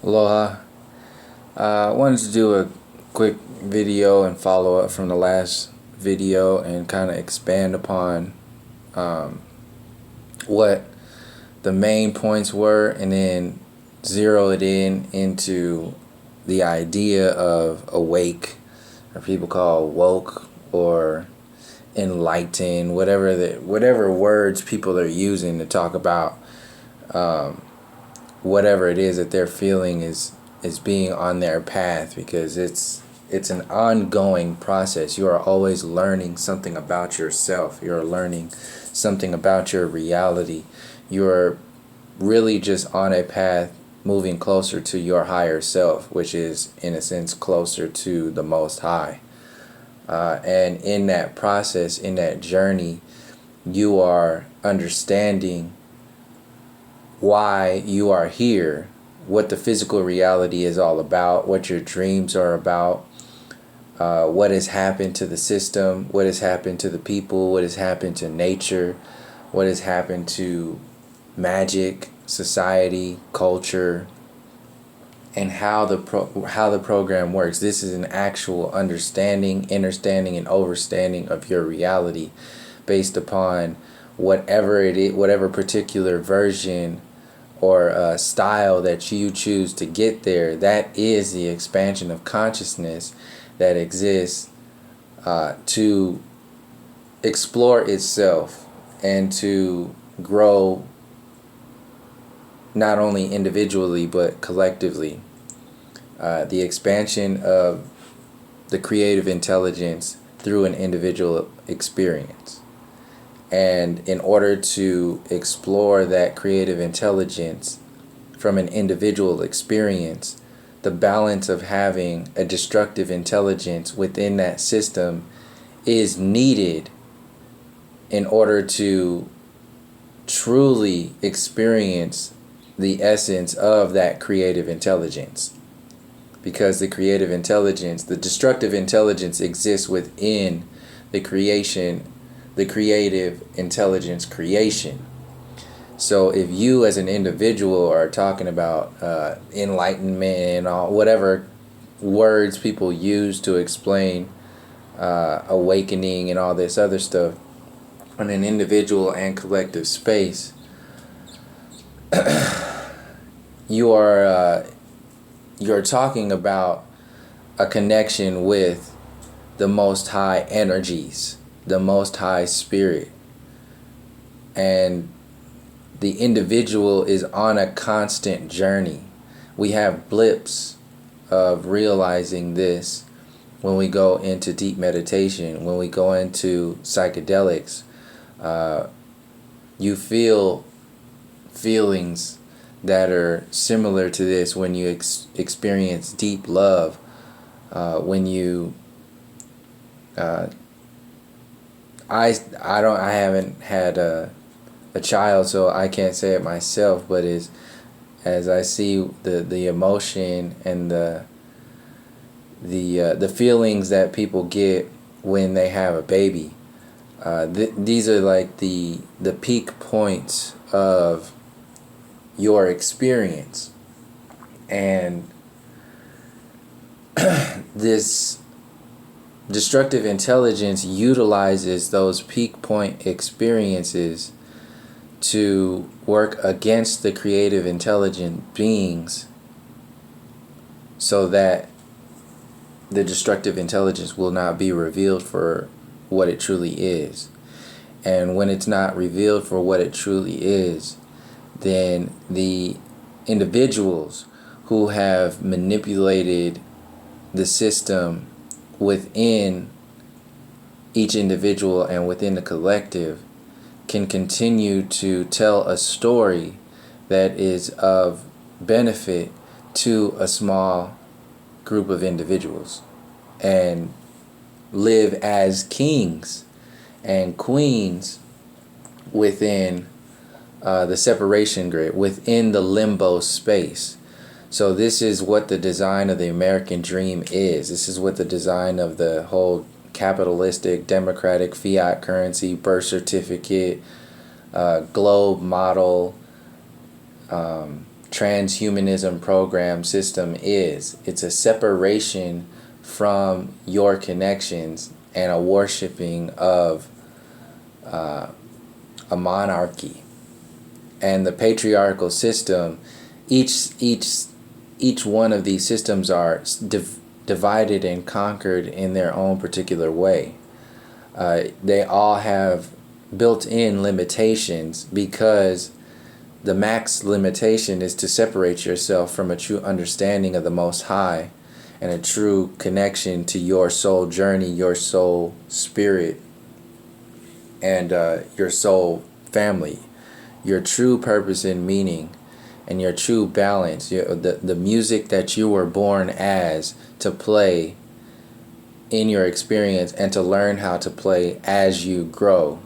Aloha. I wanted to do a quick video and follow up from the last video and kind of expand upon what the main points were, and then zero it in into the idea of awake, or people call woke, or enlighten, whatever words people are using to talk about whatever it is that they're feeling is being on their path, because it's an ongoing process. You are always learning something about yourself. You're learning something about your reality. You're really just on a path moving closer to your higher self, which is in a sense closer to the Most High. And in that process, in that journey, you are understanding why you are here, what the physical reality is all about, what your dreams are about, what has happened to the system, what has happened to the people, what has happened to nature, what has happened to magic, society, culture, and how the program works. This is an actual understanding, understanding, and overstanding of your reality, based upon whatever it is, whatever particular version or style that you choose to get there. That is the expansion of consciousness that exists to explore itself and to grow, not only individually but collectively. The expansion of the creative intelligence through an individual experience. And in order to explore that creative intelligence from an individual experience, the balance of having a destructive intelligence within that system is needed in order to truly experience the essence of that creative intelligence. Because the creative intelligence, the destructive intelligence, exists within the creative intelligence creation. So if you as an individual are talking about enlightenment and all, whatever words people use to explain awakening and all this other stuff, on an individual and collective space, you're talking about a connection with the Most High energies, the Most High Spirit. And the individual is on a constant journey. We have blips of realizing this when we go into deep meditation, when we go into psychedelics. You feel feelings that are similar to this when you experience deep love, when you I haven't had a child, so I can't say it myself, but as I see the emotion and the feelings that people get when they have a baby, these are like the peak points of your experience. And this destructive intelligence utilizes those peak point experiences to work against the creative intelligent beings, so that the destructive intelligence will not be revealed for what it truly is. And when it's not revealed for what it truly is, then the individuals who have manipulated the system within each individual and within the collective can continue to tell a story that is of benefit to a small group of individuals, and live as kings and queens within the separation grid, within the limbo space. So this is what the design of the American dream is. This is what the design of the whole capitalistic, democratic, fiat currency, birth certificate, globe model, transhumanism program system is. It's a separation from your connections and a worshiping of a monarchy. And the patriarchal system, each one of these systems are divided and conquered in their own particular way. They all have built-in limitations, because the max limitation is to separate yourself from a true understanding of the Most High and a true connection to your soul journey, your soul spirit, and your soul family, your true purpose and meaning, and your true balance, the music that you were born as to play in your experience and to learn how to play as you grow.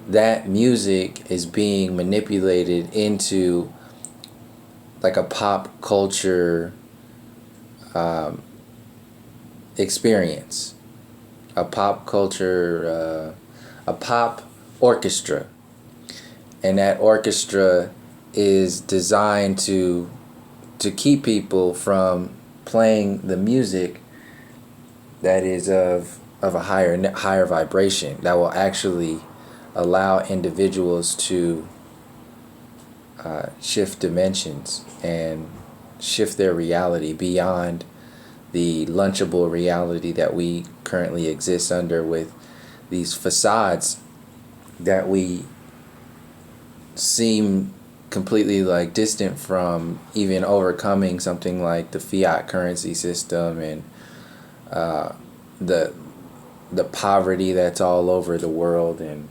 That music is being manipulated into like a pop culture experience, a pop culture, a pop orchestra. And that orchestra is designed to keep people from playing the music that is of a higher vibration, that will actually allow individuals to shift dimensions and shift their reality beyond the lunchable reality that we currently exist under, with these facades that we seem completely like distant from even overcoming something like the fiat currency system and the poverty that's all over the world, and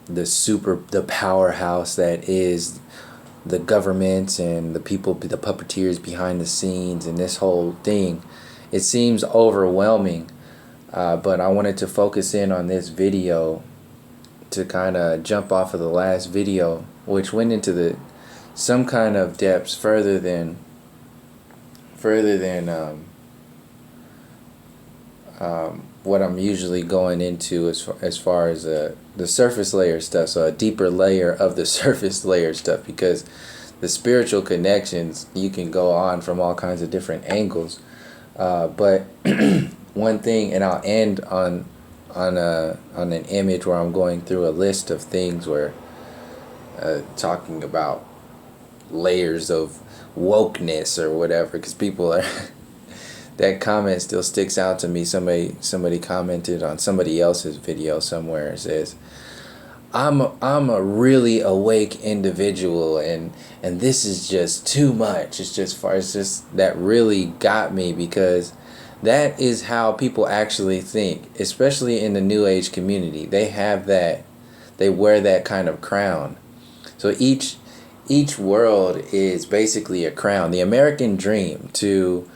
the powerhouse that is the governments and the people, the puppeteers behind the scenes, and this whole thing. It seems overwhelming, but I wanted to focus in on this video to kind of jump off of the last video, which went into some kind of depths further than what I'm usually going into as far as the surface layer stuff. So a deeper layer of the surface layer stuff, because the spiritual connections, you can go on from all kinds of different angles. But one thing, and I'll end on an image where I'm going through a list of things where talking about layers of wokeness or whatever, because people are that comment still sticks out to me. Somebody commented on somebody else's video somewhere. It says, I'm a really awake individual, and this is just too much. It's just that really got me, because that is how people actually think, especially in the New Age community. They have that, they wear that kind of crown. So each world is basically a crown. The American dream, to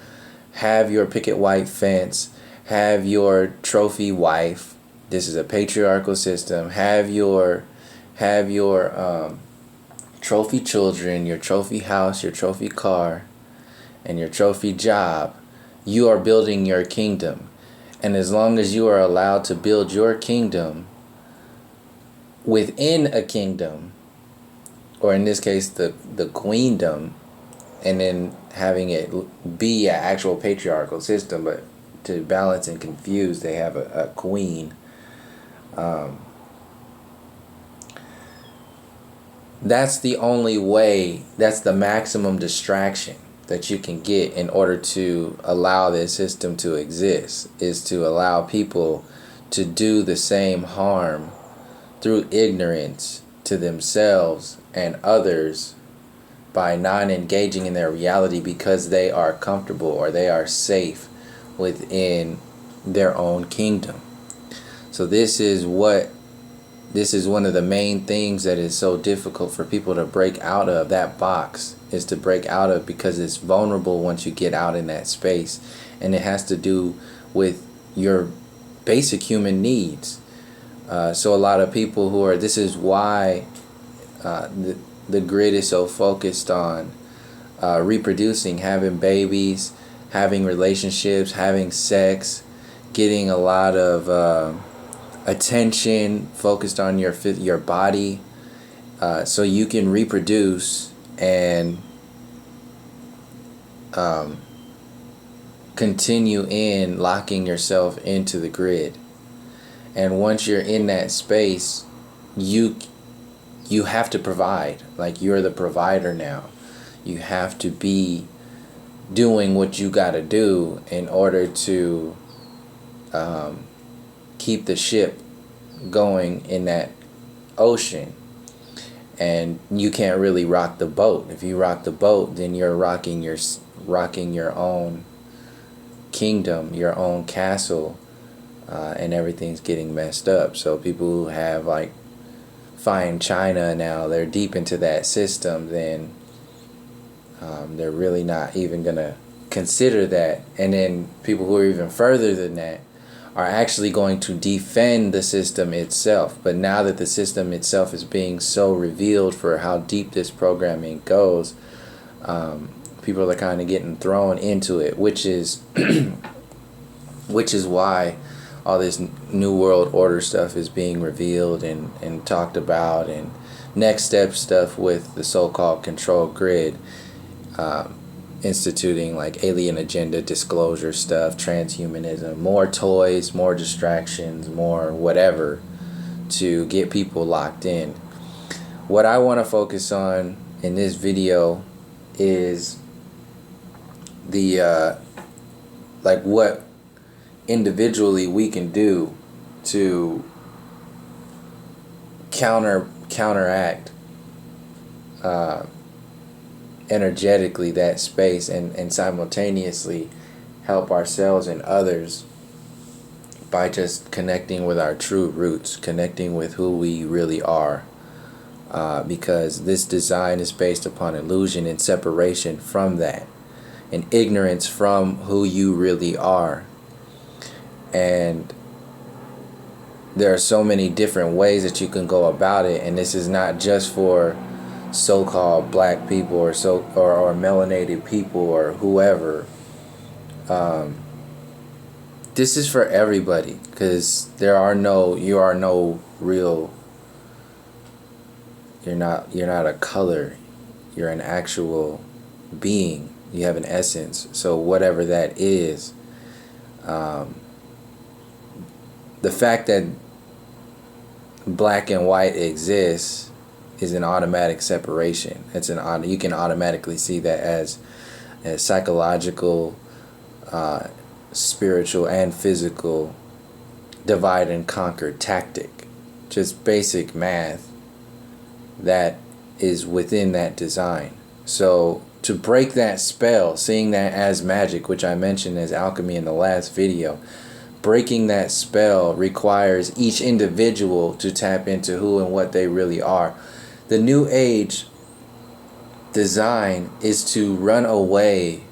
have your picket white fence, have your trophy wife. This is a patriarchal system. Have your trophy children, your trophy house, your trophy car, and your trophy job. You are building your kingdom. And as long as you are allowed to build your kingdom within a kingdom, or in this case the queendom, and then having it be an actual patriarchal system, but to balance and confuse, they have a queen. That's the only way, that's the maximum distraction that you can get in order to allow this system to exist, is to allow people to do the same harm through ignorance to themselves and others by non-engaging in their reality, because they are comfortable or they are safe within their own kingdom. So this is one of the main things that is so difficult for people to break out of. That box is to break out of, because it's vulnerable once you get out in that space, and it has to do with your basic human needs. So a lot of people this is why the grid is so focused on reproducing, having babies, having relationships, having sex, getting a lot of attention focused on your body, so you can reproduce and continue in locking yourself into the grid. And once you're in that space, you have to provide. Like, you're the provider now. You have to be doing what you got to do in order to keep the ship going in that ocean. And you can't really rock the boat. If you rock the boat, then you're rocking your own kingdom, your own castle, and everything's getting messed up. So people who have like fine china now, they're deep into that system, then they're really not even gonna consider that. And then people who are even further than that are actually going to defend the system itself. But now that the system itself is being so revealed for how deep this programming goes, people are kind of getting thrown into it, which is why all this New World Order stuff is being revealed and talked about, and next step stuff with the so-called control grid, instituting like alien agenda disclosure stuff, transhumanism, more toys, more distractions, more whatever to get people locked in. What I want to focus on in this video is the like what individually we can do to counteract energetically that space, and simultaneously help ourselves and others by just connecting with our true roots, connecting with who we really are, because this design is based upon illusion and separation from that, and ignorance from who you really are. And there are so many different ways that you can go about it, and this is not just for so-called black people or melanated people or whoever. This is for everybody, because you're not a color. You're an actual being. You have an essence. So whatever that is, the fact that black and white exists is an automatic separation. You can automatically see that as a psychological, spiritual, and physical divide and conquer tactic. Just basic math that is within that design. So to break that spell, seeing that as magic, which I mentioned as alchemy in the last video, breaking that spell requires each individual to tap into who and what they really are. The New Age design is to run away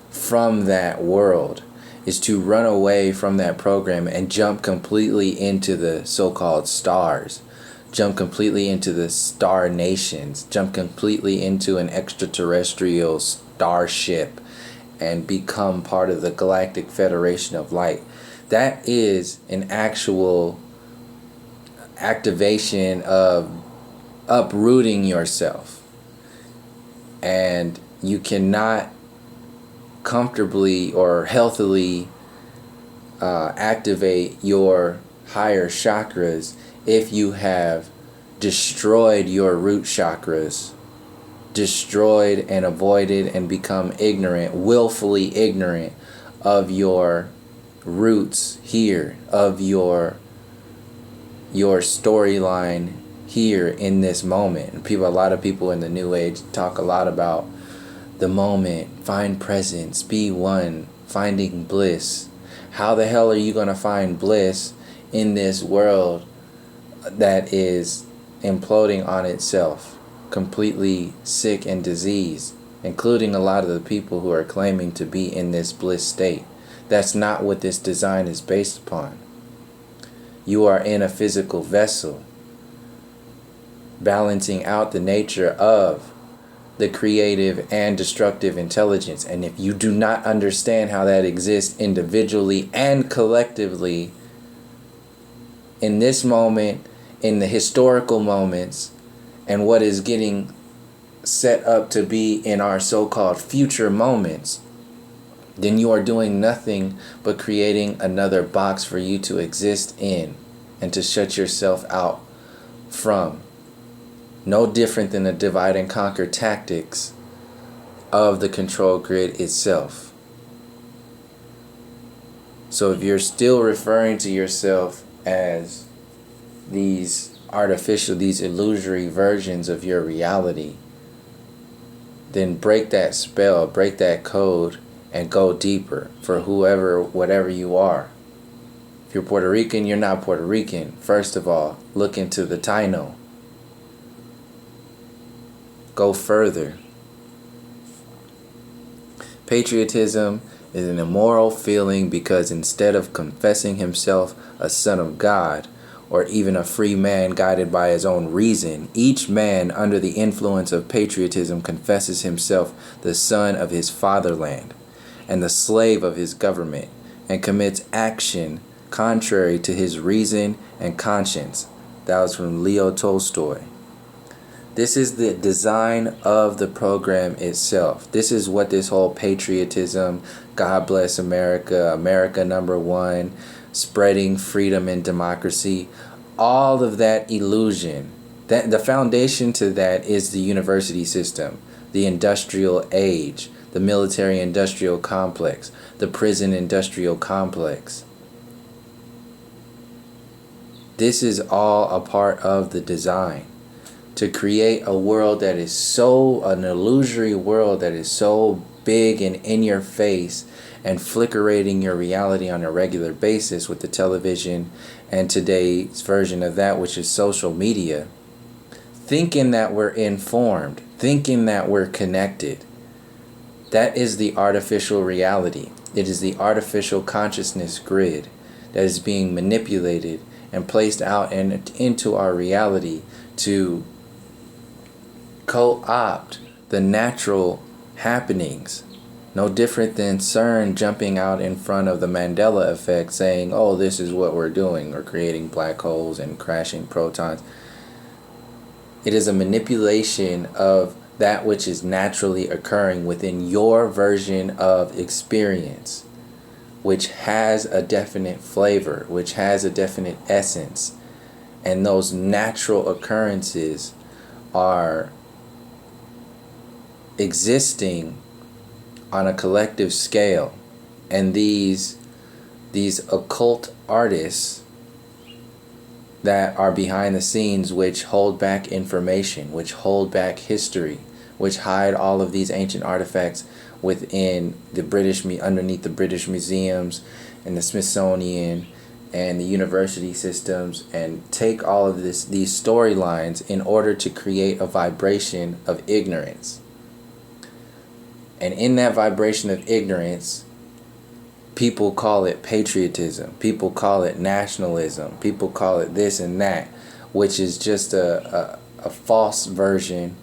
from that world, is to run away from that program and jump completely into the so-called stars, jump completely into the star nations, jump completely into an extraterrestrial starship, and become part of the Galactic Federation of Light. That is an actual activation of uprooting yourself. And you cannot comfortably or healthily activate your higher chakras if you have destroyed your root chakras, destroyed and avoided and become ignorant, willfully ignorant of your roots here, of your storyline here in this moment. A lot of people in the New Age talk a lot about the moment, find presence, be one, finding bliss. How the hell are you going to find bliss in this world that is imploding on itself, completely sick and diseased, including a lot of the people who are claiming to be in this bliss state? That's not what this design is based upon. You are in a physical vessel, balancing out the nature of the creative and destructive intelligence. And if you do not understand how that exists individually and collectively in this moment, in the historical moments, and what is getting set up to be in our so-called future moments, then you are doing nothing but creating another box for you to exist in and to shut yourself out from. No different than the divide and conquer tactics of the control grid itself. So if you're still referring to yourself as these artificial, these illusory versions of your reality, then break that spell, break that code, and go deeper for whoever, whatever you are. If you're Puerto Rican, you're not Puerto Rican. First of all, look into the Taino. Go further. Patriotism is an immoral feeling because instead of confessing himself a son of God, or even a free man guided by his own reason, each man under the influence of patriotism confesses himself the son of his fatherland and the slave of his government, and commits action contrary to his reason and conscience. That was from Leo Tolstoy. This is the design of the program itself. This is what this whole patriotism, God bless America, America number one, spreading freedom and democracy, all of that illusion, that the foundation to that is the university system, the industrial age, the military industrial complex, the prison industrial complex. This is all a part of the design to create a world that is so, an illusory world that is so big and in your face and flickerating your reality on a regular basis with the television and today's version of that, which is social media, thinking that we're informed, thinking that we're connected. That is the artificial reality. It is the artificial consciousness grid that is being manipulated and placed out and into our reality to co-opt the natural happenings. No different than CERN jumping out in front of the Mandela effect saying, oh, this is what we're doing. We're creating black holes and crashing protons. It is a manipulation of that which is naturally occurring within your version of experience, which has a definite flavor, which has a definite essence. And those natural occurrences are existing on a collective scale, and these occult artists that are behind the scenes, which hold back information, which hold back history, which hide all of these ancient artifacts within the underneath the British museums and the Smithsonian and the university systems, and take all of these storylines in order to create a vibration of ignorance. And in that vibration of ignorance, people call it patriotism. People call it nationalism. People call it this and that, which is just a false version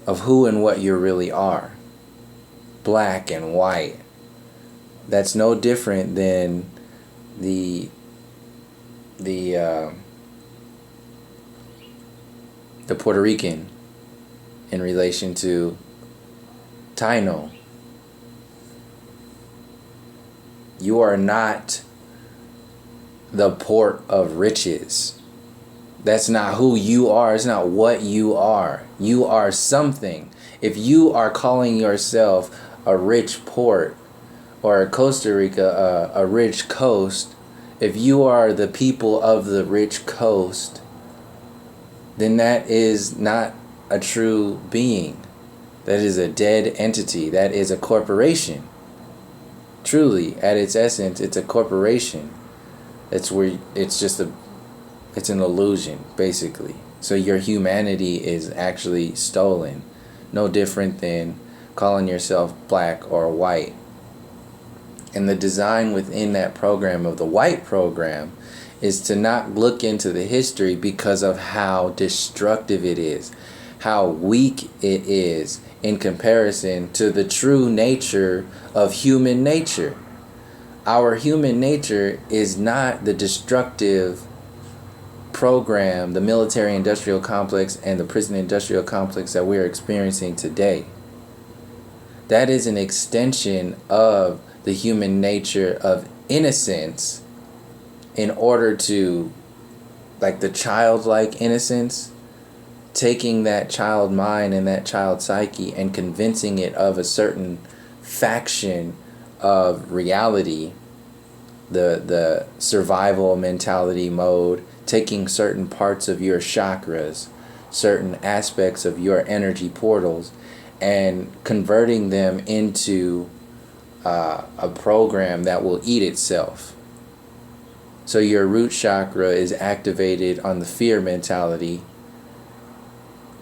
of who and what you really are. Black and white. That's no different than the Puerto Rican in relation to Taino. You are not the port of riches. That's not who you are. It's not what you are. You are something. If you are calling yourself a rich port, or Costa Rica, a rich coast, if you are the people of the rich coast, then that is not a true being. That is a dead entity. That is a corporation. Truly, at its essence, it's a corporation. It's an illusion, basically. So your humanity is actually stolen. No different than calling yourself black or white. And the design within that program of the white program is to not look into the history because of how destructive it is, how weak it is in comparison to the true nature of human nature. Our human nature is not the destructive program, the military industrial complex and the prison industrial complex that we're experiencing today, that is an extension of the human nature of innocence, in order to, like the childlike innocence, taking that child mind and that child psyche and convincing it of a certain faction of reality, the survival mentality mode, taking certain parts of your chakras, certain aspects of your energy portals, and converting them into a program that will eat itself. So your root chakra is activated on the fear mentality,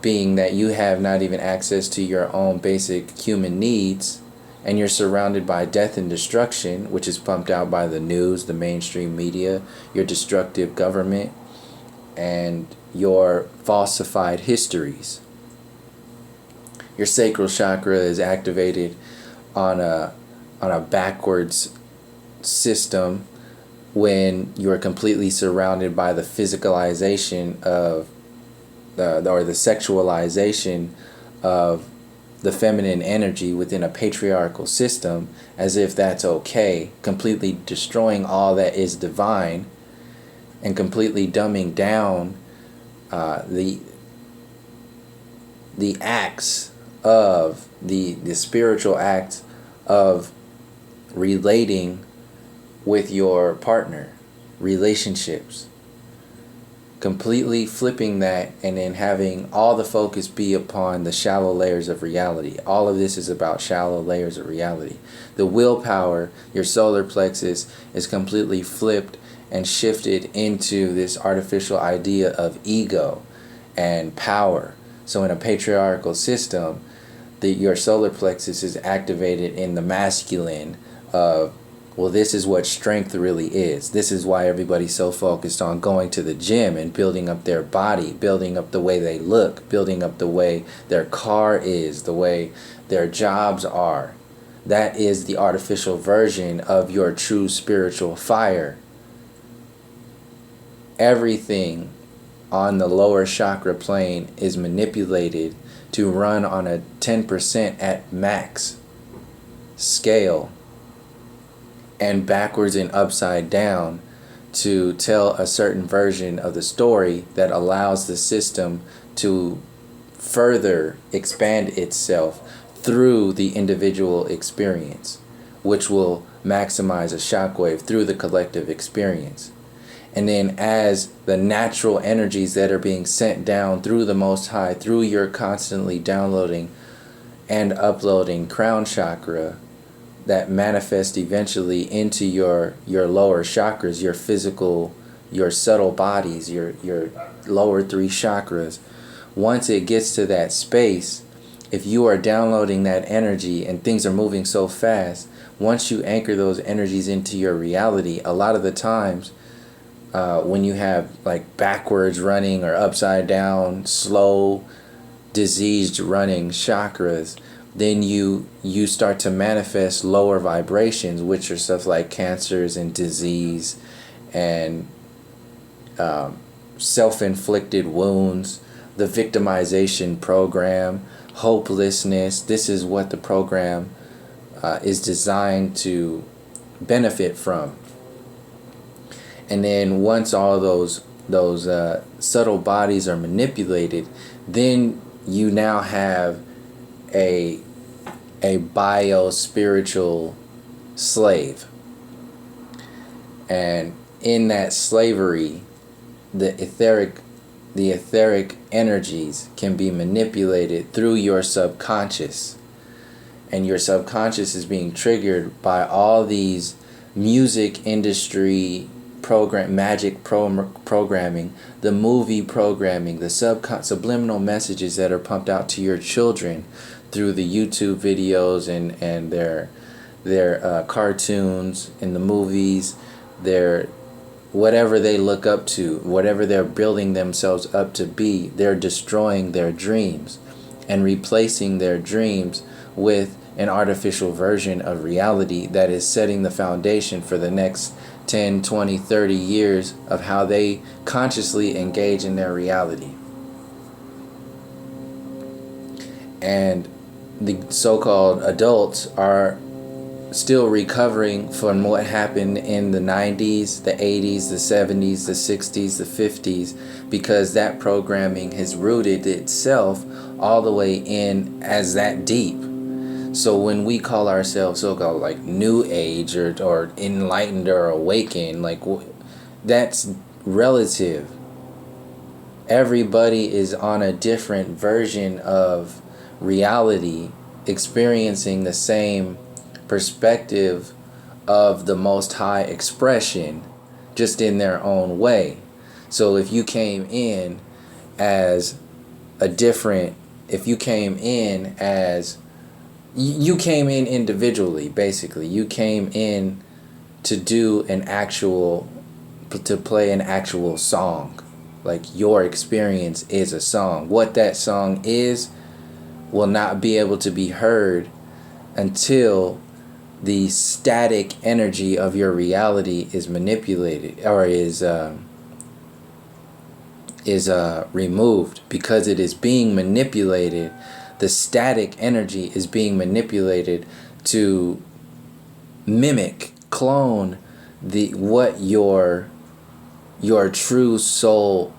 being that you have not even access to your own basic human needs, and you're surrounded by death and destruction, which is pumped out by the news, the mainstream media, your destructive government, and your falsified histories. Your sacral chakra is activated on a backwards system, when you're completely surrounded by the physicalization of or the sexualization of the feminine energy within a patriarchal system, as if that's okay, completely destroying all that is divine and completely dumbing down the acts of the spiritual acts of relating with your partner, relationships, completely flipping that, and then having all the focus be upon the shallow layers of reality. All of this is about shallow layers of reality. The willpower, your solar plexus, is completely flipped and shifted into this artificial idea of ego and power. So in a patriarchal system, your solar plexus is activated in the masculine of, well, this is what strength really is. This is why everybody's so focused on going to the gym and building up their body, building up the way they look, building up the way their car is, the way their jobs are. That is the artificial version of your true spiritual fire. Everything on the lower chakra plane is manipulated to run on a 10% at max scale, and backwards and upside down, to tell a certain version of the story that allows the system to further expand itself through the individual experience, which will maximize a shockwave through the collective experience. And then as the natural energies that are being sent down through the Most High, through your constantly downloading and uploading crown chakra, that manifest eventually into your lower chakras, your physical, your subtle bodies, your lower three chakras. Once it gets to that space, if you are downloading that energy and things are moving so fast, once you anchor those energies into your reality, a lot of the times when you have like backwards running or upside down, slow, diseased running chakras, then you start to manifest lower vibrations, which are stuff like cancers and disease and self-inflicted wounds, the victimization program, hopelessness. This is what the program is designed to benefit from. And then once all those subtle bodies are manipulated, then you now have a bio-spiritual slave. And in that slavery, the etheric energies can be manipulated through your subconscious. And your subconscious is being triggered by all these music industry programming, the movie programming, the subliminal messages that are pumped out to your children through the YouTube videos and their cartoons and the movies, their whatever they look up to, whatever they're building themselves up to be. They're destroying their dreams and replacing their dreams with an artificial version of reality that is setting the foundation for the next 10, 20, 30 years of how they consciously engage in their reality. And the so-called adults are still recovering from what happened in the 90s, the 80s, the 70s, the 60s, the 50s, because that programming has rooted itself all the way in as that deep. So when we call ourselves so-called like new age or enlightened or awakened, like that's relative. Everybody is on a different version of reality, experiencing the same perspective of the Most High expression, just in their own way. So if you came in as if you came in as, you came in individually, basically. You came in to to play an actual song. Like your experience is a song. What that song is will not be able to be heard until the static energy of your reality is manipulated or is removed. Because it is being manipulated, the static energy is being manipulated to mimic, clone what your true soul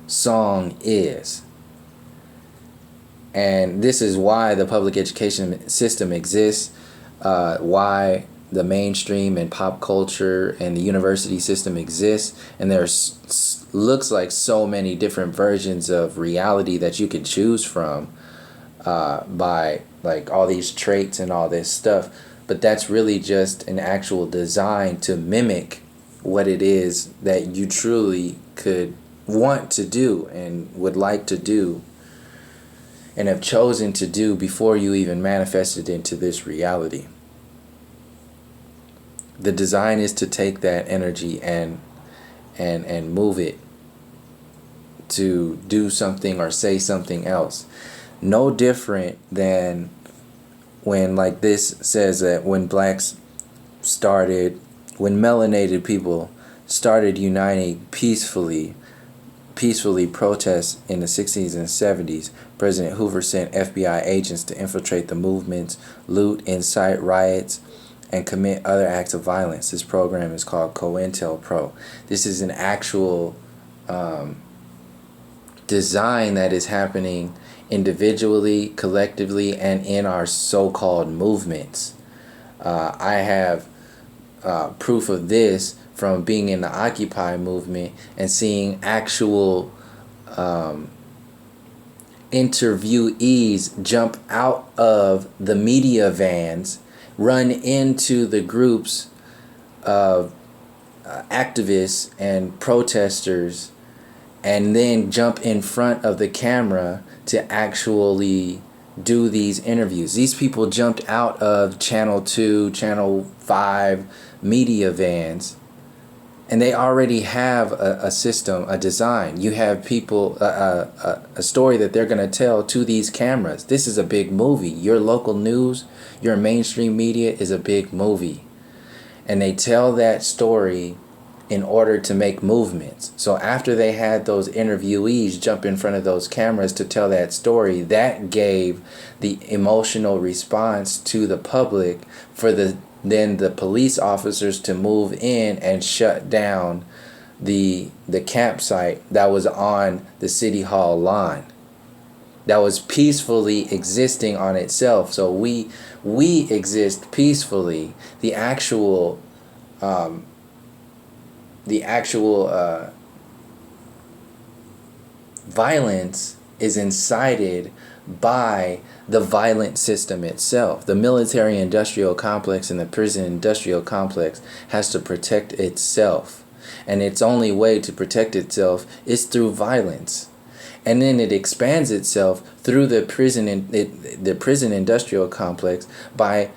song is. And this is why the public education system exists, why the mainstream and pop culture and the university system exists. And there's looks like so many different versions of reality that you can choose from, by like all these traits and all this stuff. But that's really just an actual design to mimic what it is that you truly could want to do and would like to do and have chosen to do before you even manifested into this reality. The design is to take that energy and move it to do something or say something else. No different than when, like this says, that when blacks started, when melanated people started uniting peacefully protest in the 60s and 70s, President Hoover sent FBI agents to infiltrate the movements, loot, incite riots, and commit other acts of violence. This program is called COINTELPRO. This is an actual design that is happening individually, collectively, and in our so-called movements. I have proof of this from being in the Occupy movement and seeing actual interviewees jump out of the media vans, run into the groups of activists and protesters, and then jump in front of the camera to actually do these interviews. These people jumped out of Channel 2, Channel 5 media vans, and they already have a system, a design. You have people, a story that they're going to tell to these cameras. This is a big movie. Your local news, your mainstream media is a big movie. And they tell that story in order to make movements. So after they had those interviewees jump in front of those cameras to tell that story, that gave the emotional response to the public for then the police officers to move in and shut down the campsite that was on the City Hall lawn, that was peacefully existing on itself. So we exist peacefully. The actual violence is incited by the violent system itself. The military industrial complex and the prison industrial complex has to protect itself. And its only way to protect itself is through violence. And then it expands itself through the prison industrial complex by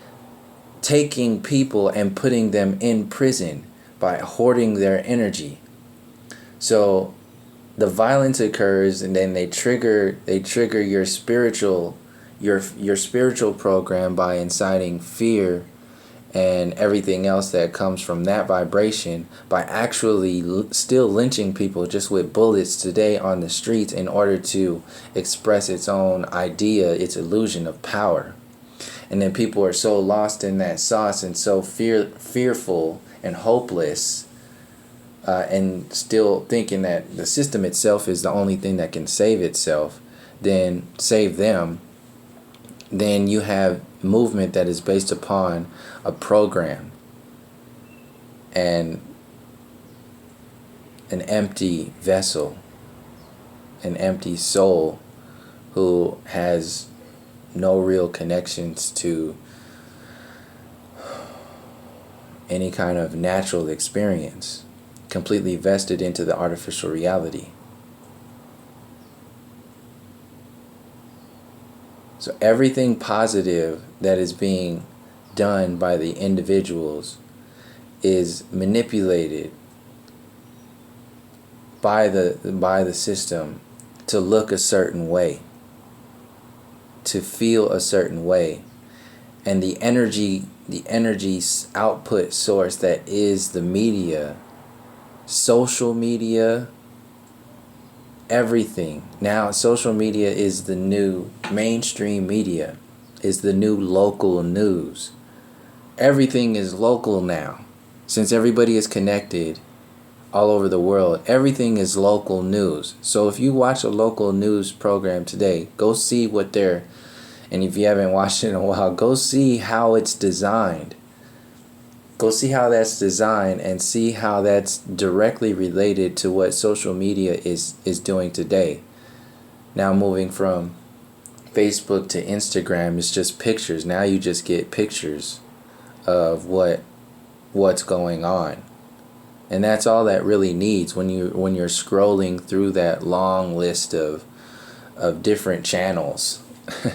taking people and putting them in prison, by hoarding their energy. So the violence occurs, and then they trigger your spiritual program by inciting fear and everything else that comes from that vibration by actually still lynching people just with bullets today on the streets in order to express its own idea, its illusion of power. And then people are so lost in that sauce and so fearful and hopeless, and still thinking that the system itself is the only thing that can save itself, then save them. Then you have movement that is based upon a program and an empty vessel, an empty soul who has no real connections to any kind of natural experience, completely vested into the artificial reality. So everything positive that is being done by the individuals is manipulated by the system to look a certain way, to feel a certain way. And the energy output source that is the media, social media, everything. Now social media is the new mainstream media, is the new local news. Everything is local now. Since everybody is connected all over the world, everything is local news. So if you watch a local news program today, go see what they're, and if you haven't watched it in a while, go see how it's designed. Go see how that's designed and see how that's directly related to what social media is doing today. Now moving from Facebook to Instagram, it's just pictures. Now you just get pictures of what's going on. And that's all that really needs when you're scrolling through that long list of different channels.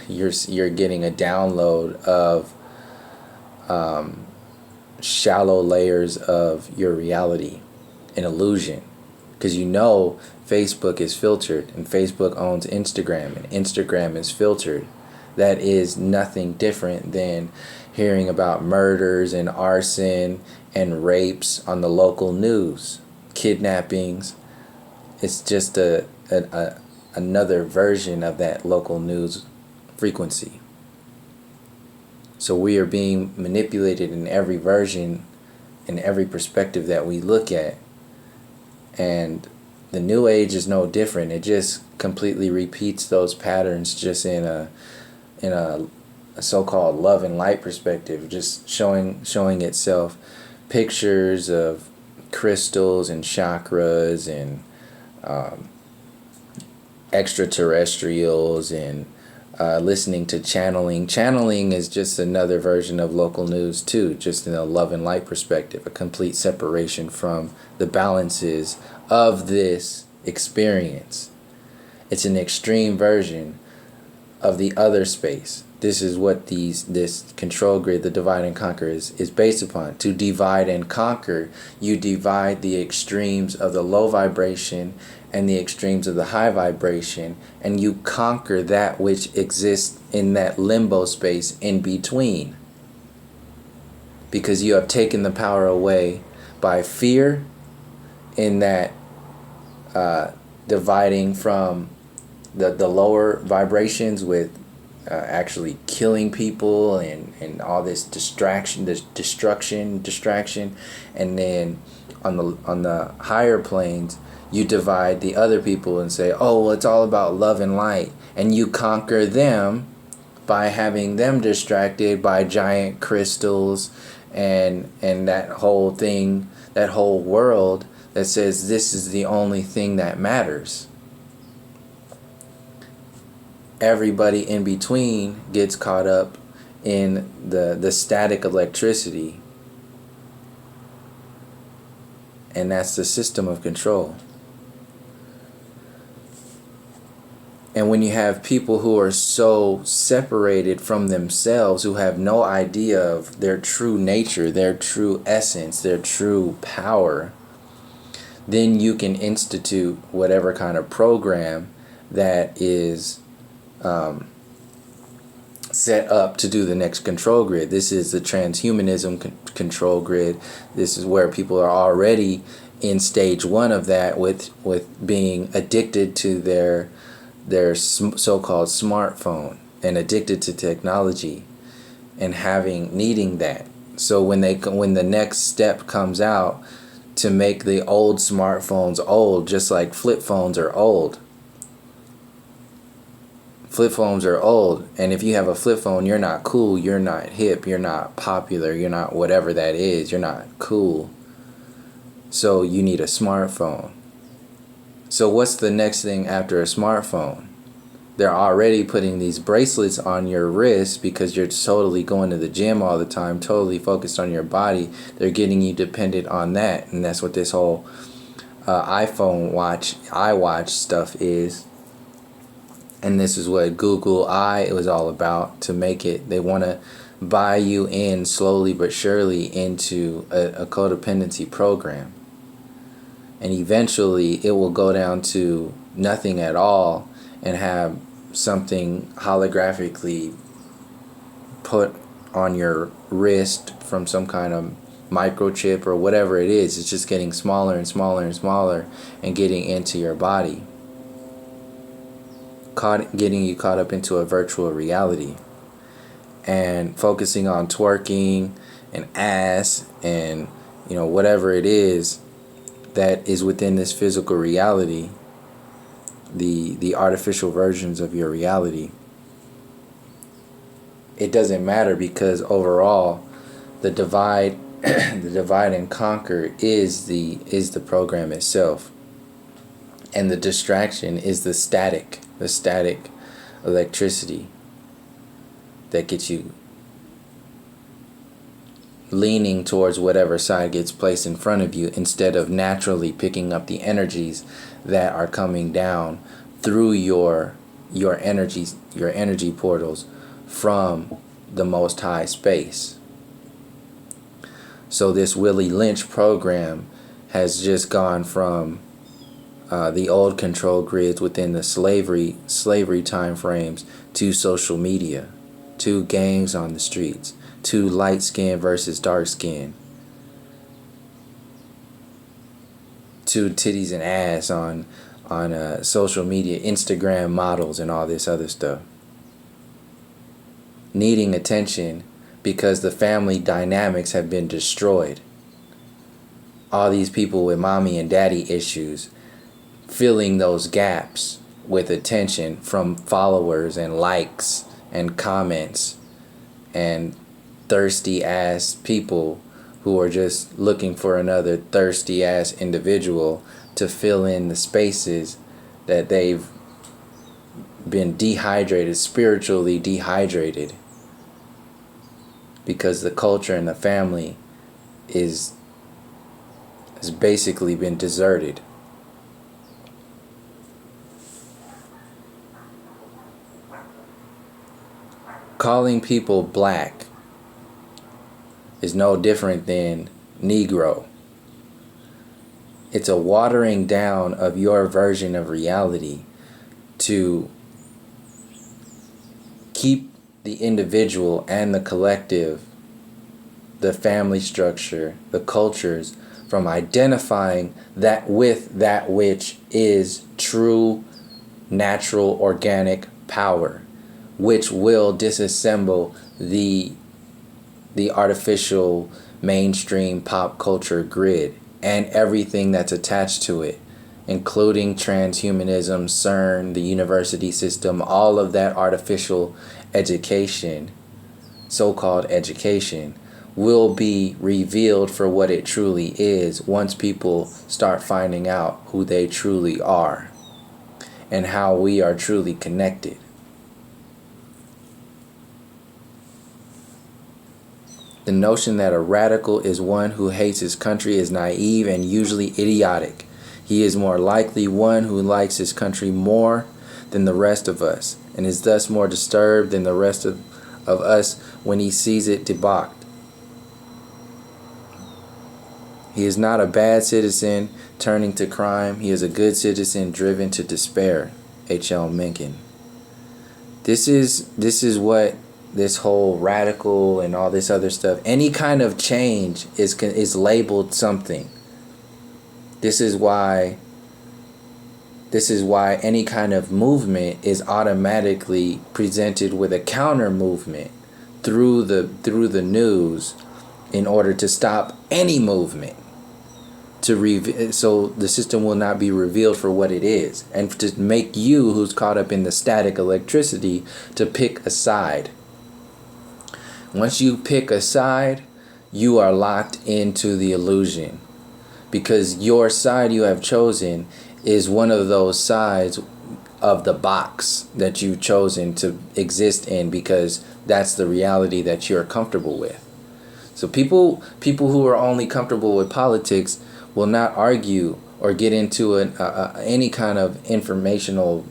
you're getting a download of shallow layers of your reality, an illusion, because Facebook is filtered and Facebook owns Instagram and Instagram is filtered. That is nothing different than hearing about murders and arson and rapes on the local news, kidnappings. It's just another version of that local news frequency. So we are being manipulated in every version, in every perspective that we look at. And the new age is no different. It just completely repeats those patterns, just in a so-called love and light perspective, just showing itself pictures of crystals and chakras and extraterrestrials and listening to channeling. Channeling is just another version of local news too, just in a love and light perspective, a complete separation from the balances of this experience. It's an extreme version of the other space. This is what this control grid, the divide and conquer, is based upon. To divide and conquer, you divide the extremes of the low vibration and the extremes of the high vibration, and you conquer that which exists in that limbo space in between. Because you have taken the power away by fear, in that dividing from the lower vibrations with actually killing people and all this distraction, and then on the higher planes you divide the other people and say, oh, well, it's all about love and light, and you conquer them by having them distracted by giant crystals and that whole thing, that whole world that says this is the only thing that matters. Everybody in between gets caught up in the static electricity, and that's the system of control. And when you have people who are so separated from themselves, who have no idea of their true nature, their true essence, their true power, then you can institute whatever kind of program that is set up to do the next control grid. This is the transhumanism control grid. This is where people are already in stage one of that, with being addicted to their so-called smartphone and addicted to technology and needing that. So when the next step comes out to make the old smartphones old, just like flip phones are old. Flip phones are old, and if you have a flip phone, you're not cool, you're not hip, you're not popular, you're not whatever that is, you're not cool. So you need a smartphone. So what's the next thing after a smartphone? They're already putting these bracelets on your wrist because you're totally going to the gym all the time, totally focused on your body. They're getting you dependent on that, and that's what this whole iWatch stuff is. And this is what Google was all about, to make it. They want to buy you in slowly but surely into a codependency program. And eventually it will go down to nothing at all and have something holographically put on your wrist from some kind of microchip or whatever it is. It's just getting smaller and smaller and smaller and getting into your body. Getting you caught up into a virtual reality and focusing on twerking and ass and whatever it is that is within this physical reality, the artificial versions of your reality. It doesn't matter, because overall the divide and conquer is the program itself, and the distraction is the static electricity that gets you leaning towards whatever side gets placed in front of you, instead of naturally picking up the energies that are coming down through your energy portals from the Most High space. So this Willie Lynch program has just gone from the old control grids within the slavery time frames to social media, to gangs on the streets, to light skin versus dark skin, to titties and ass on social media, Instagram models and all this other stuff. Needing attention because the family dynamics have been destroyed. All these people with mommy and daddy issues, filling those gaps with attention from followers and likes and comments and thirsty ass people who are just looking for another thirsty ass individual to fill in the spaces that they've been spiritually dehydrated, because the culture and the family has basically been deserted. Calling people black is no different than Negro. It's a watering down of your version of reality to keep the individual and the collective, the family structure, the cultures, from identifying that with that which is true, natural, organic power, which will disassemble the artificial mainstream pop culture grid and everything that's attached to it, including transhumanism, CERN, the university system, all of that artificial education, so-called education, will be revealed for what it truly is once people start finding out who they truly are and how we are truly connected. The notion that a radical is one who hates his country is naive and usually idiotic. He is more likely one who likes his country more than the rest of us, and is thus more disturbed than the rest of us when he sees it debauched. He is not a bad citizen turning to crime. He is a good citizen driven to despair. H.L. Mencken. This is what this whole radical and all this other stuff, any kind of change is labeled something. This is why any kind of movement is automatically presented with a counter movement through the news in order to stop any movement, so the system will not be revealed for what it is, and to make you, who's caught up in the static electricity, to pick a side. Once you pick a side, you are locked into the illusion, because your side you have chosen is one of those sides of the box that you've chosen to exist in, because that's the reality that you're comfortable with. So people who are only comfortable with politics will not argue or get into any kind of informational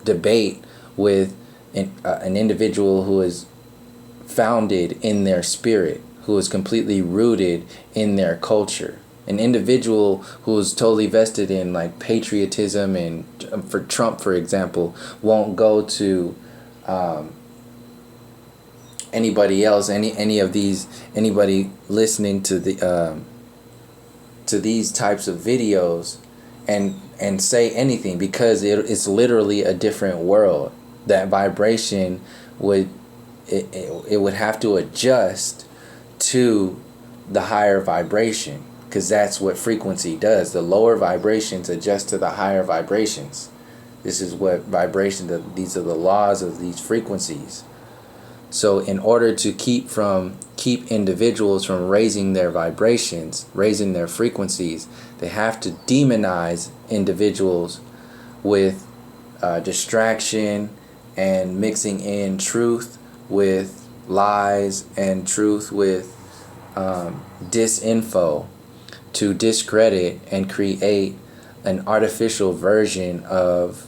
debate with an individual who is founded in their spirit, who is completely rooted in their culture. An individual who is totally vested in like patriotism, and for Trump, for example, won't go to anybody else, anybody listening to these types of videos and say anything, because it's literally a different world. That vibration would have to adjust to the higher vibration, because that's what frequency does. The lower vibrations adjust to the higher vibrations. This is what vibration, these are the laws of these frequencies. So in order to keep individuals from raising their vibrations, raising their frequencies, they have to demonize individuals with distraction and mixing in truth with lies and truth with disinfo, to discredit and create an artificial version of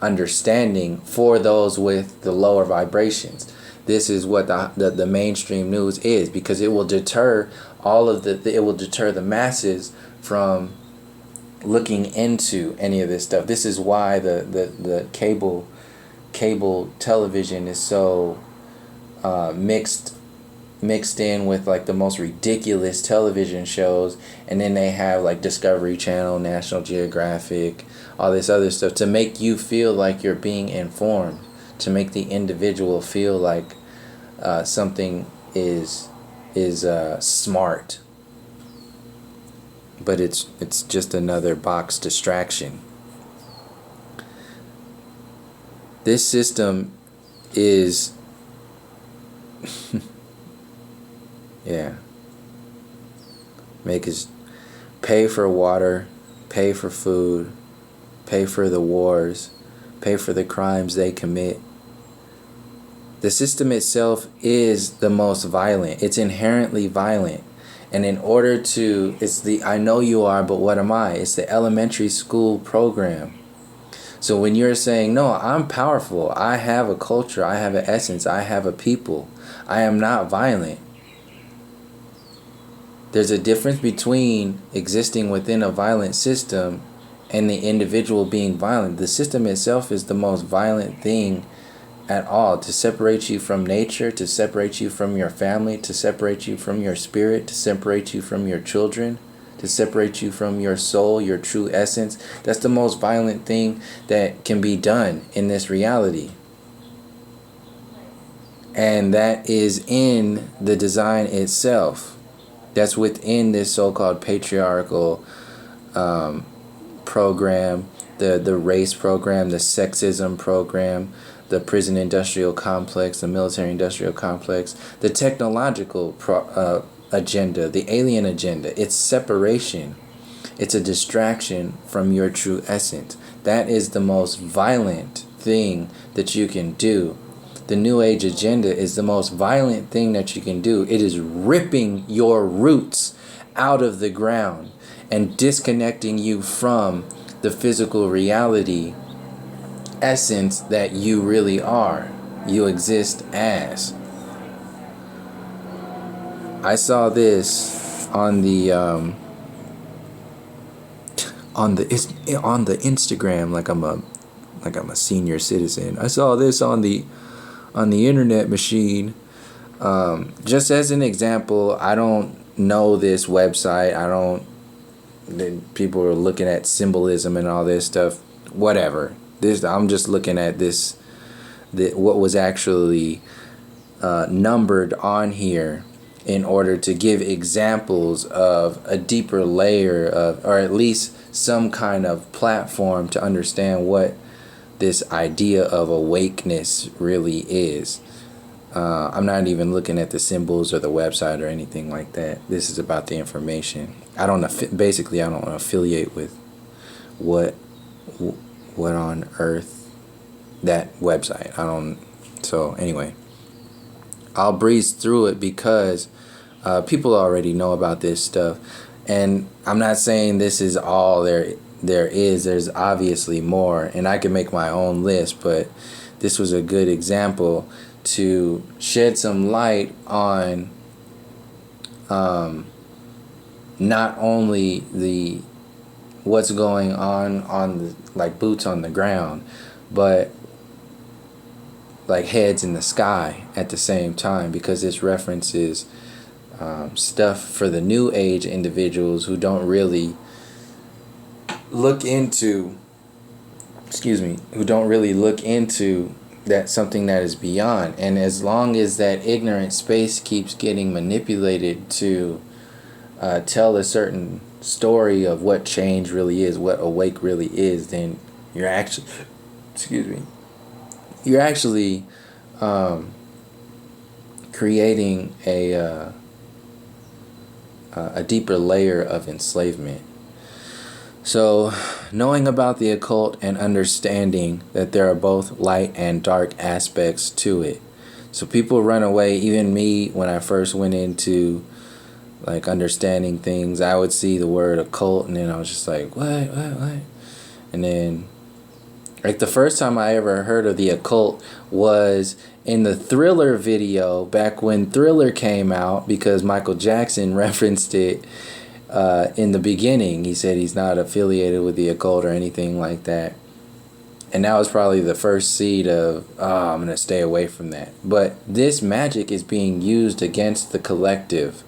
understanding for those with the lower vibrations. This is what the mainstream news is, because it will deter it will deter the masses from looking into any of this stuff. This is why the cable television is so mixed in with like the most ridiculous television shows, and then they have like Discovery Channel, National Geographic, all this other stuff, to make you feel like you're being informed, to make the individual feel like something is smart, but it's just another box distraction. This system is yeah, make us pay for water, pay for food, pay for the wars, pay for the crimes they commit. The system itself is the most violent. It's inherently violent. And in order to, it's the I know you are, but what am I? It's the elementary school program. So when you're saying, no, I'm powerful, I have a culture, I have an essence, I have a people, I am not violent. There's a difference between existing within a violent system and the individual being violent. The system itself is the most violent thing at all, to separate you from nature, to separate you from your family, to separate you from your spirit, to separate you from your children, to separate you from your soul, your true essence. That's the most violent thing that can be done in this reality. And that is in the design itself. That's within this so-called patriarchal program, the race program, the sexism program, the prison industrial complex, the military industrial complex, the technological agenda, the alien agenda. It's separation. It's a distraction from your true essence. That is the most violent thing that you can do. The New Age agenda is the most violent thing that you can do. It is ripping your roots out of the ground and disconnecting you from the physical reality essence that you really are. You exist as. I saw this on the Instagram, like I'm a senior citizen. I saw this on the internet machine, Just as an example, I don't know this website. People are looking at symbolism and all this stuff. Whatever. I'm just looking at what was actually numbered on here in order to give examples of a deeper layer of, or at least some kind of platform to understand what this idea of awakeness really is. I'm not even looking at the symbols or the website or anything like that. This is about the information. I don't affiliate with what on earth that website. I don't. So anyway, I'll breeze through it because people already know about this stuff, and I'm not saying this is all there is. There's obviously more, and I can make my own list, but this was a good example to shed some light on not only the what's going on the, like, boots on the ground, but like heads in the sky at the same time, because this references stuff for the new age individuals who don't really look into that something that is beyond. And as long as that ignorant space keeps getting manipulated to tell a certain story of what change really is, what awake really is, then you're actually creating a deeper layer of enslavement. So, knowing about the occult and understanding that there are both light and dark aspects to it. So people run away. Even me, when I first went into like understanding things, I would see the word occult, and then I was just like, what? And then, like, the first time I ever heard of the occult was in the Thriller video back when Thriller came out, because Michael Jackson referenced it in the beginning. He said he's not affiliated with the occult or anything like that. And that was probably the first seed of, I'm going to stay away from that. But this magic is being used against the collective.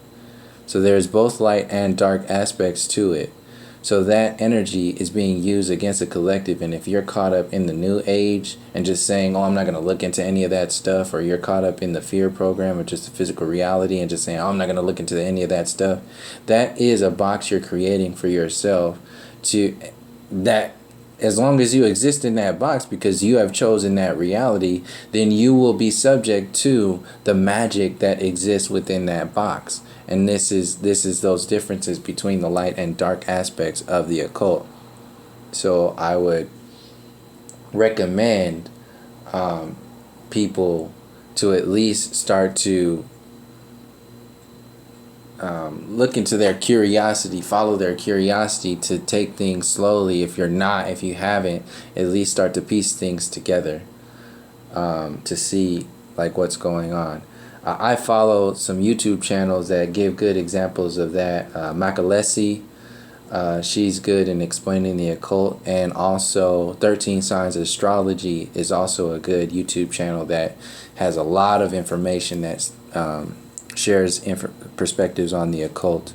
So there's both light and dark aspects to it. So that energy is being used against the collective. And if you're caught up in the new age and just saying, I'm not going to look into any of that stuff, or you're caught up in the fear program or just the physical reality and just saying, I'm not going to look into any of that stuff, that is a box you're creating for yourself that as long as you exist in that box because you have chosen that reality, then you will be subject to the magic that exists within that box. And this is those differences between the light and dark aspects of the occult. So I would recommend people to at least start to look into their curiosity, follow their curiosity, to take things slowly. If you haven't, at least start to piece things together to see like what's going on. I follow some YouTube channels that give good examples of that. Makalesi, she's good in explaining the occult, and also 13 Signs of Astrology is also a good YouTube channel that has a lot of information that shares perspectives on the occult.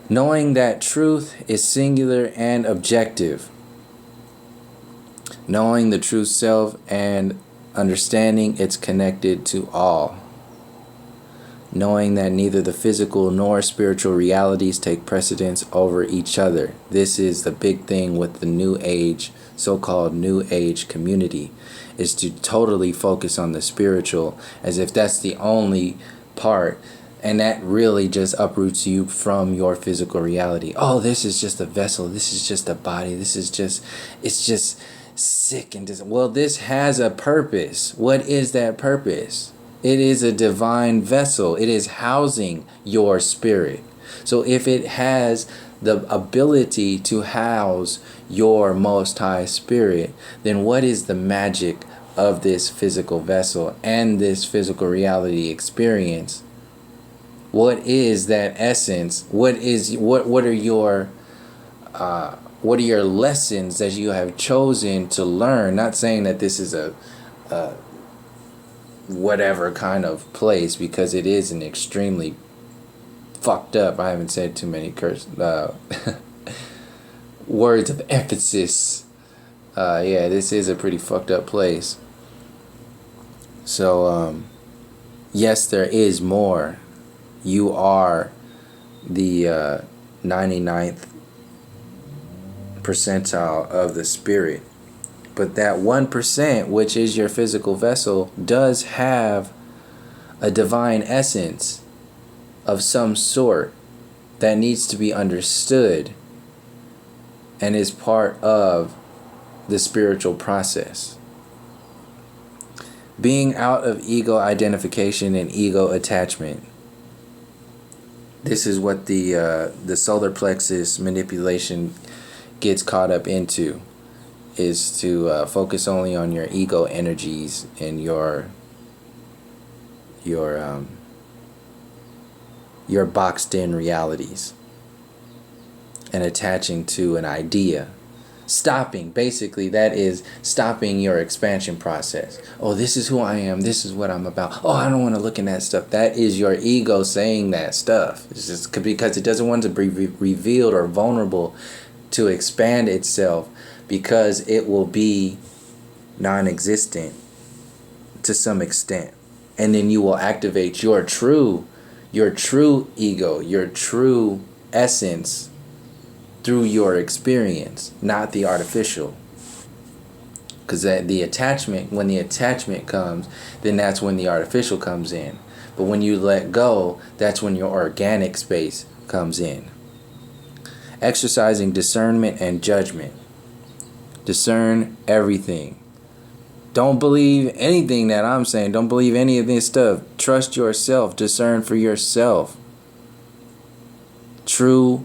Knowing that truth is singular and objective. Knowing the true self and understanding it's connected to all. Knowing that neither the physical nor spiritual realities take precedence over each other. This is the big thing with the New Age, so-called New Age community, is to totally focus on the spiritual as if that's the only part, and that really just uproots you from your physical reality. Oh, this is just a vessel, this is just a body, it's just sick and well, this has a purpose. What is that purpose? It is a divine vessel. It is housing your spirit. So if it has the ability to house your most high spirit, then what is the magic of this physical vessel and this physical reality experience? What is that essence? What are your lessons that you have chosen to learn? Not saying that this is whatever kind of place, because it is an extremely fucked up, I haven't said too many words of emphasis. Yeah, this is a pretty fucked up place. So, yes, there is more. You are the 99th percentile of the spirit. But that 1%, which is your physical vessel, does have a divine essence of some sort that needs to be understood and is part of the spiritual process. Being out of ego identification and ego attachment. This is what the solar plexus manipulation gets caught up into, is to focus only on your ego energies and your boxed in realities, and attaching to an idea. Basically that is stopping your expansion process. Oh, this is who I am, this is what I'm about. Oh, I don't want to look in that stuff. That is your ego saying that stuff. It's just because it doesn't want to be revealed or vulnerable to expand itself, because it will be non-existent to some extent. And then you will activate your true ego, your true essence, through your experience, not the artificial. Because when the attachment comes, then that's when the artificial comes in. But when you let go, that's when your organic space comes in. Exercising discernment and judgment. Discern everything. Don't believe anything that I'm saying. Don't believe any of this stuff. Trust yourself. Discern for yourself. Truly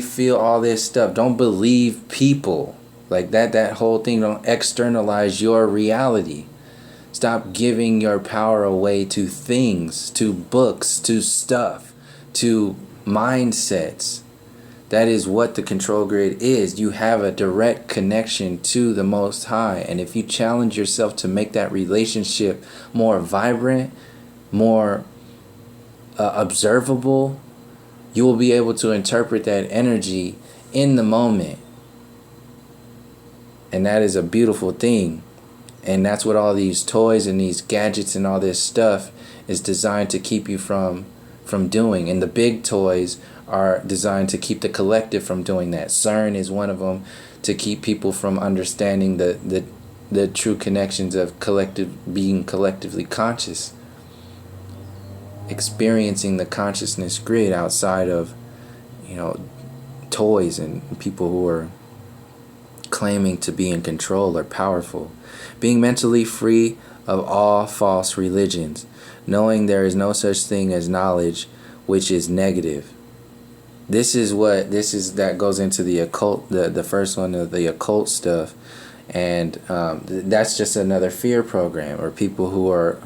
feel all this stuff. Don't believe people like that whole thing. Don't externalize your reality. Stop giving your power away to things, to books, to stuff, to mindsets. That is what the control grid is. You have a direct connection to the Most High, and if you challenge yourself to make that relationship more vibrant, more observable, you will be able to interpret that energy in the moment. And that is a beautiful thing. And that's what all these toys and these gadgets and all this stuff is designed to keep you from doing. And the big toys are designed to keep the collective from doing that. CERN is one of them, to keep people from understanding the true connections of being collectively conscious. Experiencing the consciousness grid outside of, toys and people who are claiming to be in control or powerful. Being mentally free of all false religions, knowing there is no such thing as knowledge which is negative. That goes into the occult, the first one of the occult stuff. And that's just another fear program, or people who are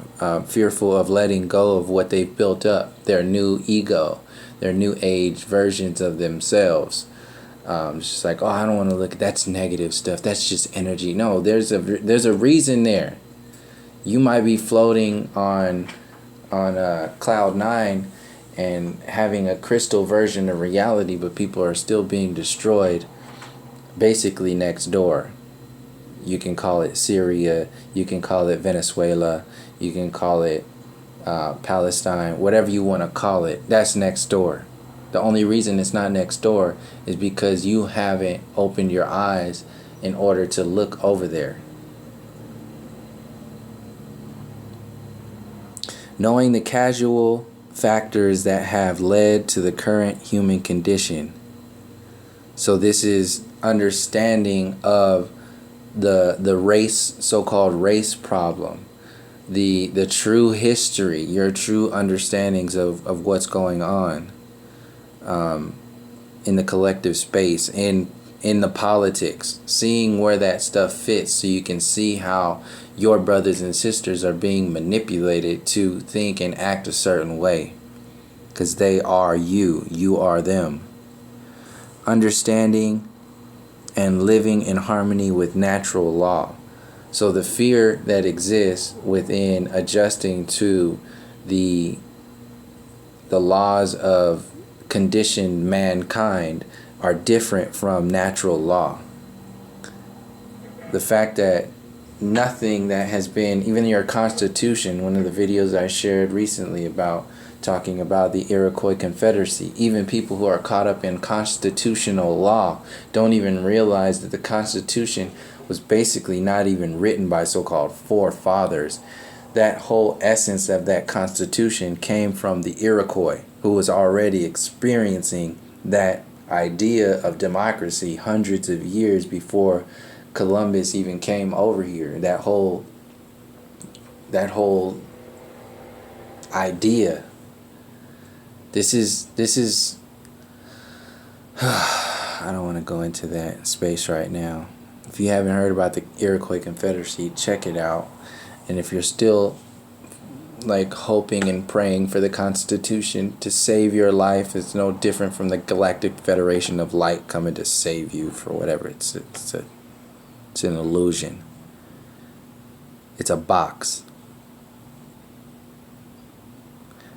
fearful of letting go of what they've built up, their new ego, their new age versions of themselves. It's just like, oh, I don't want to look. That's negative stuff. That's just energy. No, there's a reason there. You might be floating on cloud 9 and having a crystal version of reality, but people are still being destroyed, basically next door. You can call it Syria, you can call it Venezuela, you can call it Palestine, whatever you want to call it. That's next door. The only reason it's not next door is because you haven't opened your eyes in order to look over there. Knowing the causal factors that have led to the current human condition. So this is understanding of the race, so-called race problem, the true history, your true understandings of what's going on in the collective space, in the politics, seeing where that stuff fits, so you can see how your brothers and sisters are being manipulated to think and act a certain way, because they are you are them. Understanding and living in harmony with natural law. So the fear that exists within adjusting to the laws of conditioned mankind are different from natural law. The fact that nothing that has been, even your Constitution, one of the videos I shared recently about talking about the Iroquois Confederacy, even people who are caught up in constitutional law don't even realize that the Constitution was basically not even written by so-called forefathers. That whole essence of that Constitution came from the Iroquois, who was already experiencing that idea of democracy hundreds of years before Columbus even came over here. That whole idea. This is I don't want to go into that space right now. If you haven't heard about the Iroquois Confederacy, check it out. And if you're still like hoping and praying for the Constitution to save your life, it's no different from the Galactic Federation of Light coming to save you for whatever. It's an illusion. It's a box.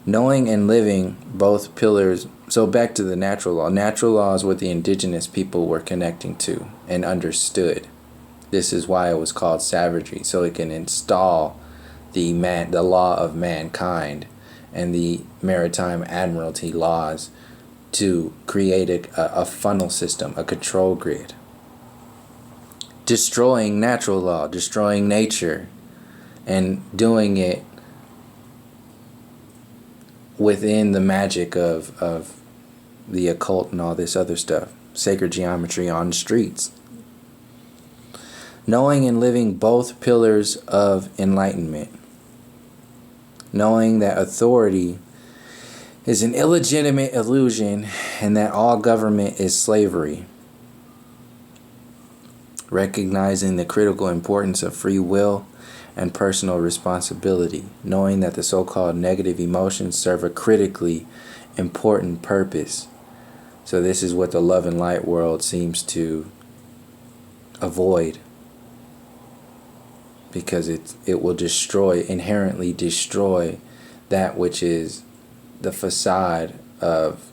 Knowing and living both pillars. So back to the natural law. Natural law is what the indigenous people were connecting to and understood. This is why it was called savagery, so it can install the law of mankind and the maritime admiralty laws to create a funnel system, a control grid. Destroying natural law, destroying nature, and doing it within the magic of the occult and all this other stuff. Sacred geometry on the streets. Knowing and living both pillars of enlightenment. Knowing that authority is an illegitimate illusion and that all government is slavery. Recognizing the critical importance of free will and personal responsibility. Knowing that the so-called negative emotions serve a critically important purpose. So this is what the love and light world seems to avoid, because it will inherently destroy that which is the facade of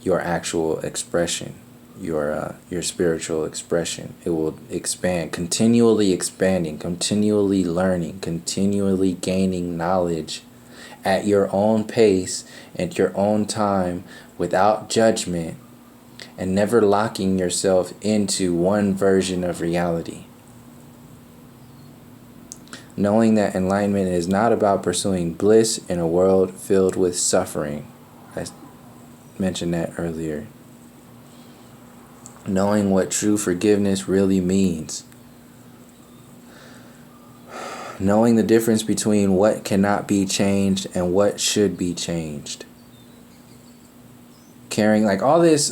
your actual expression, your spiritual expression. It will expand, continually expanding, continually learning, continually gaining knowledge at your own pace, at your own time, without judgment, and never locking yourself into one version of reality. Knowing that enlightenment is not about pursuing bliss in a world filled with suffering. I mentioned that earlier. Knowing what true forgiveness really means. Knowing the difference between what cannot be changed and what should be changed. Caring, like all these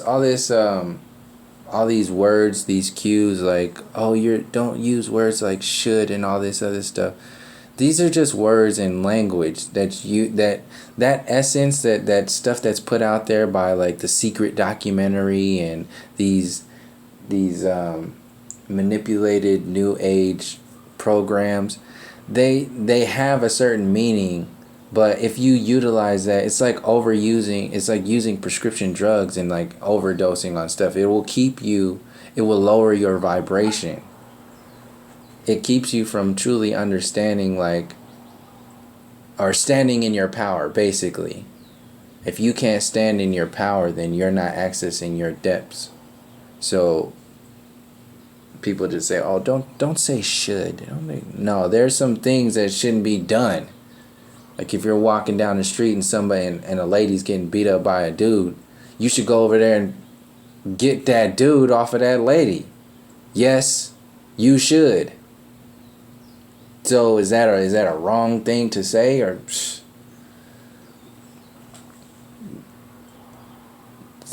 words, these cues, like, oh, don't use words like should and all this other stuff. These are just words and language that essence, that stuff that's put out there by like the Secret documentary and these manipulated new age programs. They have a certain meaning, but if you utilize that, it's like overusing. It's like using prescription drugs and like overdosing on stuff. It will lower your vibration. It keeps you from truly understanding, or standing in your power, basically. If you can't stand in your power, then you're not accessing your depths. So people just say, oh, don't say should. No, there's some things that shouldn't be done. Like if you're walking down the street and somebody and a lady's getting beat up by a dude, you should go over there and get that dude off of that lady. Yes, you should. So is that a wrong thing to say, or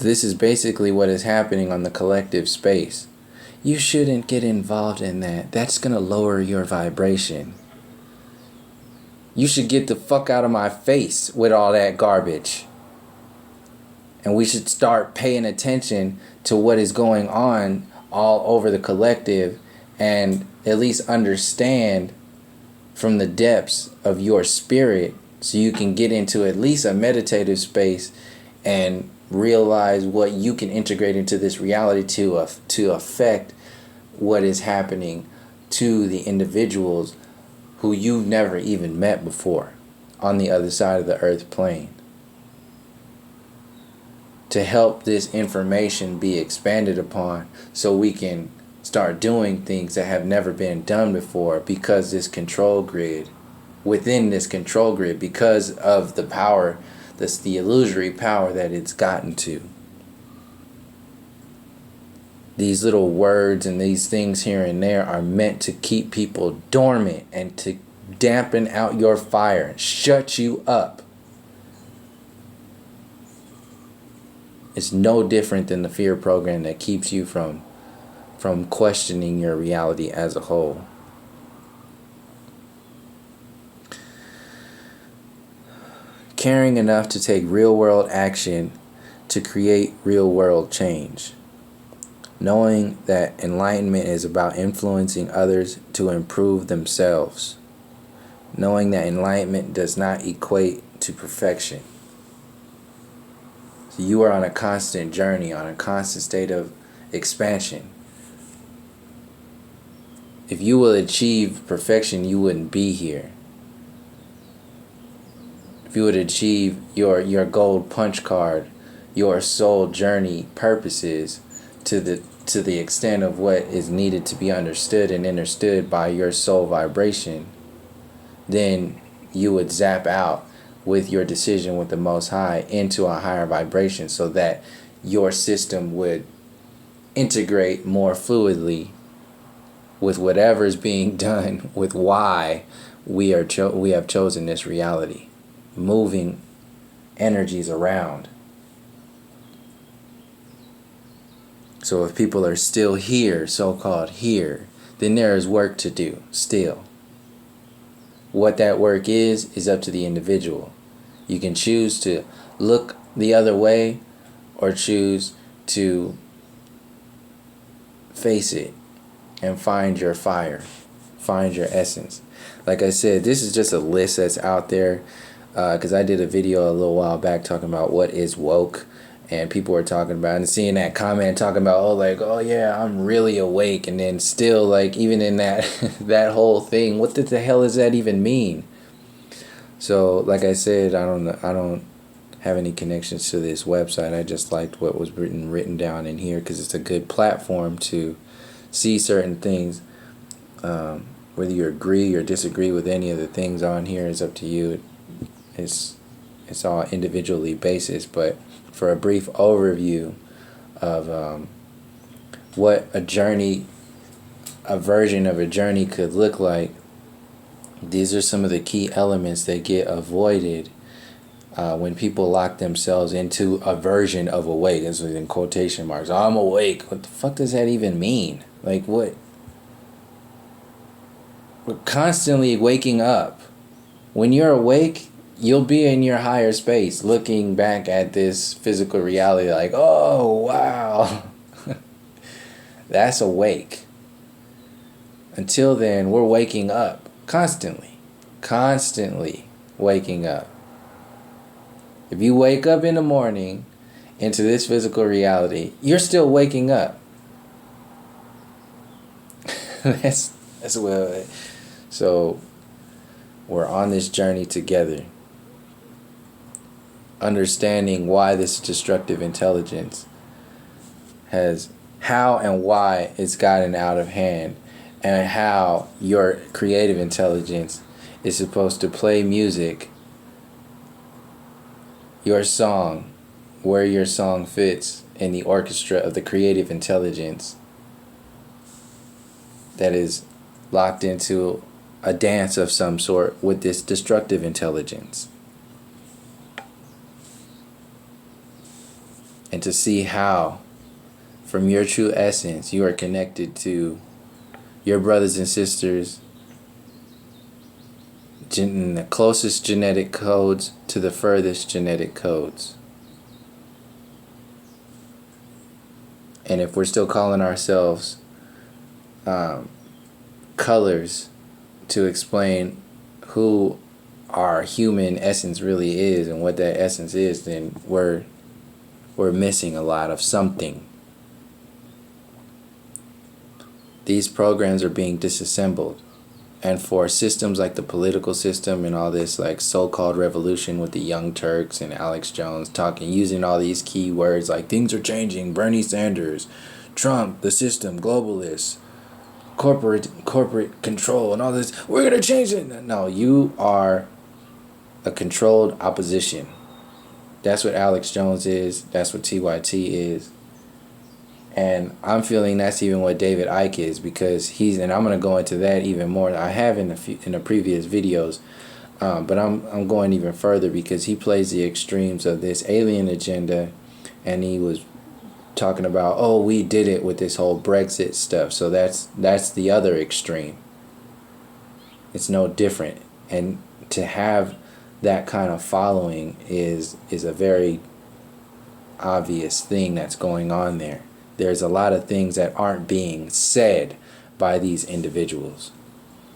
this is basically what is happening on the collective space. You shouldn't get involved in that. That's gonna lower your vibration. You should get the fuck out of my face with all that garbage. And we should start paying attention to what is going on all over the collective and at least understand from the depths of your spirit, so you can get into at least a meditative space and realize what you can integrate into this reality to affect what is happening to the individuals who you've never even met before on the other side of the earth plane. To help this information be expanded upon, so we can start doing things that have never been done before, because this control grid, within this control grid, because of the power, the illusory power that it's gotten to. These little words and these things here and there are meant to keep people dormant and to dampen out your fire and shut you up. It's no different than the fear program that keeps you from questioning your reality as a whole. Caring enough to take real world action to create real world change. Knowing that enlightenment is about influencing others to improve themselves. Knowing that enlightenment does not equate to perfection. So you are on a constant journey, on a constant state of expansion. If you will achieve perfection, you wouldn't be here. If you would achieve your gold punch card, your soul journey purposes to the extent of what is needed to be understood and understood by your soul vibration, then you would zap out with your decision with the Most High into a higher vibration, so that your system would integrate more fluidly with whatever is being done, with why we have chosen this reality, moving energies around. So if people are still here, so-called here, then there is work to do still. What that work is up to the individual. You can choose to look the other way or choose to face it and find your fire, find your essence. Like I said, this is just a list that's out there, because I did a video a little while back talking about what is woke, and people were talking about and seeing that comment talking about, oh yeah, I'm really awake, and then still, like, even in that that whole thing, what the hell does that even mean? So like I said, I don't have any connections to this website. I just liked what was written down in here, because it's a good platform to see certain things. Whether you agree or disagree with any of the things on here is up to you. It's all individually basis, but for a brief overview of what a version of a journey could look like, these are some of the key elements that get avoided when people lock themselves into a version of awake. This is in quotation marks. I'm awake. What the fuck does that even mean? Like, what? We're constantly waking up. When you're awake, you'll be in your higher space, looking back at this physical reality like, oh, wow. That's awake. Until then, we're waking up constantly waking up. If you wake up in the morning into this physical reality, you're still waking up. that's well. So we're on this journey together, understanding why this destructive intelligence how and why it's gotten out of hand, and how your creative intelligence is supposed to play music, your song, where your song fits in the orchestra of the creative intelligence that is locked into a dance of some sort with this destructive intelligence. And to see how, from your true essence, you are connected to your brothers and sisters in the closest genetic codes to the furthest genetic codes. And if we're still calling ourselves colors to explain who our human essence really is and what that essence is, then we're missing a lot of something. These programs are being disassembled. And for systems like the political system and all this like so-called revolution with the Young Turks and Alex Jones using all these key words like things are changing, Bernie Sanders, Trump, the system, globalists, corporate control and all this, we're going to change it. No, you are a controlled opposition. That's what Alex Jones is. That's what TYT is. And I'm feeling that's even what David Icke is, because and I'm going to go into that even more. I have in the previous videos, but I'm going even further because he plays the extremes of this alien agenda, and he was talking about, oh, we did it with this whole Brexit stuff. So that's the other extreme. It's no different. And to have that kind of following is a very obvious thing that's going on there. There's a lot of things that aren't being said by these individuals.